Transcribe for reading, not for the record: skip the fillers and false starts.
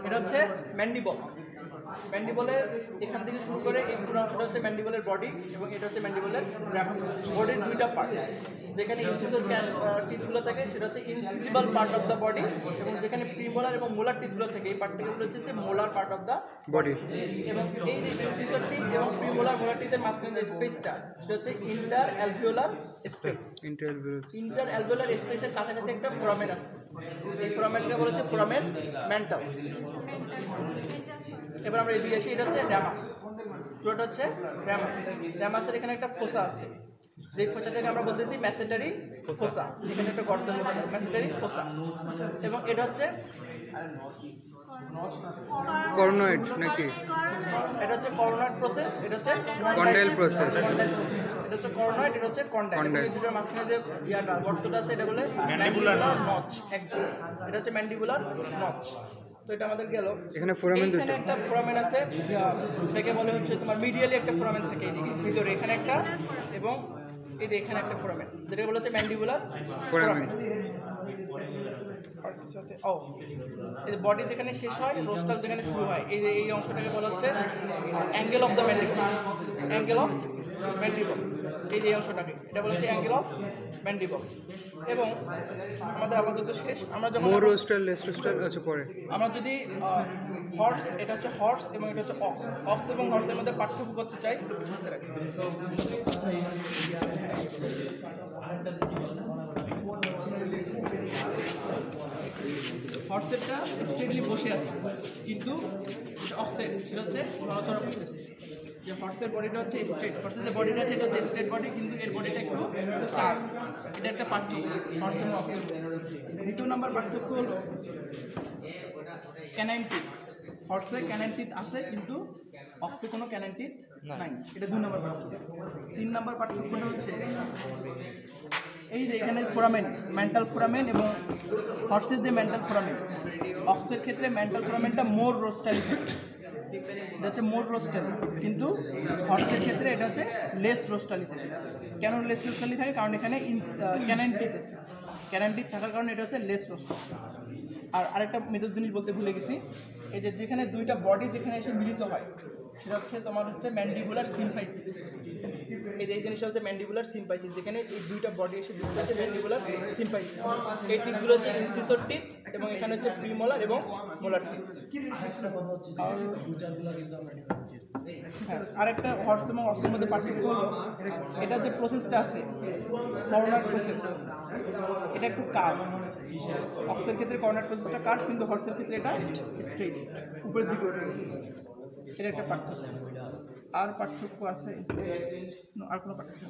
এটা হচ্ছে ম্যান্ডিবল। ম্যান্ডিবলের এখান থেকে শুরু করে এই পুরো অংশটা হচ্ছে ম্যান্ডিবলের বডি এবং এটা হচ্ছে ম্যান্ডিবলের র্যামাস। বডির দুইটা পার্ট, যেখানে ইনসিসর টিথগুলো থাকে সেটা হচ্ছে ইনসিসিবল পার্ট অফ দ্য বডি, এবং যেখানে প্রিমোলার এবং মোলার টিথগুলো থাকে এই পার্টগুলো হচ্ছে molar part of the body. এবং এই যে ইনসিসর টিথ এবং প্রিমোলার মোলার টিথের মাঝখানে যে স্পেসটা সেটা হচ্ছে inter alveolar space. Inter alveolar স্পেসের কাছাকাছি একটা ফোরামেন আছে, এই ফোরামেনকে বলা হচ্ছে ফোরামেন মেন্টাল। এবার আমরা এদিকে আসি, এটা হচ্ছে র্যামাস। পুরোটা হচ্ছে র্যামাস। র্যামাসের এখানে একটা ফোসা আছে, যে ফোসাটাকে আমরা বলতেছি ম্যাসেটারি ফোসা। এখানে একটা গর্ত ম্যাসেটারি ফোসা। এবং এটা হচ্ছে কর্নয়েড নাকি? এটা হচ্ছে কর্নয়েড প্রসেস, এটা হচ্ছে কন্ডাইল প্রসেস। এটা হচ্ছে কর্নয়েড, এটা হচ্ছে কন্ডাইল। এই দুটোর মাঝখানে যে ইয়াটা গর্তটা আছে এটা বলে ম্যান্ডিবুলার নচ। এটা হচ্ছে ম্যান্ডিবুলার নচ। তো এটা আমাদের গেল। এখানে ফোরামেন দুটো, এখানে একটা ফোরামেন আছে, সেটাকে বলে হচ্ছে তোমার মিডিয়ালি একটা ফোরামেন থাকে এইদিকে ভিতরে, এখানে একটা, এবং এই যে এখানে একটা ফোরামেন, যেটাকে বলে হচ্ছে ম্যান্ডিবুলার ফোরামেন। ও এই যে বডি যেখানে শেষ হয়, রোস্টাল যেখানে শুরু হয়, এই যে এই অংশটাকে বলা হচ্ছে angle of the mandible. Angle of mandible, এই যে অংশটাকে এটা বলা হচ্ছে অ্যাঙ্গেল অফ ম্যান্ডিবল। এবং আমাদের আপাতত শেষ। আমরা যখন মোর রোস্টাল লেস রোস্টাল আছে পরে, আমরা যদি হর্স, এটা হচ্ছে হর্স এবং এটা হচ্ছে অক্স। অক্স এবং হর্সের মধ্যে পার্থক্য করতে চাই, হর্সেরটা স্ট্রেটলি বসে আছে, কিন্তু অক্সের সেটা হচ্ছে নড়াচড়া করতেছে। যে হর্সের বডিটা হচ্ছে স্ট্রেট, হর্সের যে বডিটা আছে এটা হচ্ছে স্ট্রেট বডি, কিন্তু এর বডিটা একটু কার্ভ। এটা একটা পার্থক্য হর্স এবং অক্সের। দ্বিতীয় নম্বর পার্থক্য হলো ক্যানাইন টিথ। হর্সে ক্যানাইন টিথ আছে, কিন্তু অক্সে কোনো ক্যানাইন টিথ নাই। এটা 2 নম্বর পার্থক্য। 3 নম্বর পার্থক্যটা হচ্ছে এই যে এখানে ফোরামেন, মেন্টাল ফোরামেন, এবং হর্সের যে মেন্টাল ফোরামেন, অক্সের ক্ষেত্রে মেন্টাল ফোরামেনটা মোর রোস্টালি থাকে, এটা হচ্ছে মোর রোস্টালি, কিন্তু হর্সের ক্ষেত্রে এটা হচ্ছে লেস রোস্টালি থাকে। কেন লেস রোস্টালি থাকে? কারণ এখানে ক্যানাইন টিথ আছে, ক্যানাইন টিথ থাকার কারণে এটা হচ্ছে লেস রোস্টালি। আর আরেকটা মেজর জিনিস বলতে ভুলে গেছি, এই যে যেখানে দুইটা বডি যেখানে এসে মিলিত হয় সেটা হচ্ছে তোমার হচ্ছে ম্যান্ডিবুলার সিম্পাইসিস। এই জিনিসটা হচ্ছে ম্যান্ডিবুলার সিম্পাইসিস, যেখানে এই দুইটা বডি এসে যুক্ত আছে ম্যান্ডিবুলার সিম্পাইসিস। এই টিথগুলো হচ্ছে ইনসিসর টিথ, এবং এখানে হচ্ছে প্রিমোলার এবং মোলার টিথ। আরেকটা হর্স এবং অক্সের মধ্যে পার্থক্য হলো এটা যে প্রসেসটা আছে কর্নার প্রসেস, এটা একটু কার্ভ। অক্সের ক্ষেত্রে কর্নার প্রসেসটা কার্ভ, কিন্তু হর্সের ক্ষেত্রে এটা স্ট্রেট, উপরের দিকে উঠে গেছে। এটা একটা পার্থক্য। আর পার্থক্য আছে? আর কোনো পার্থক্য?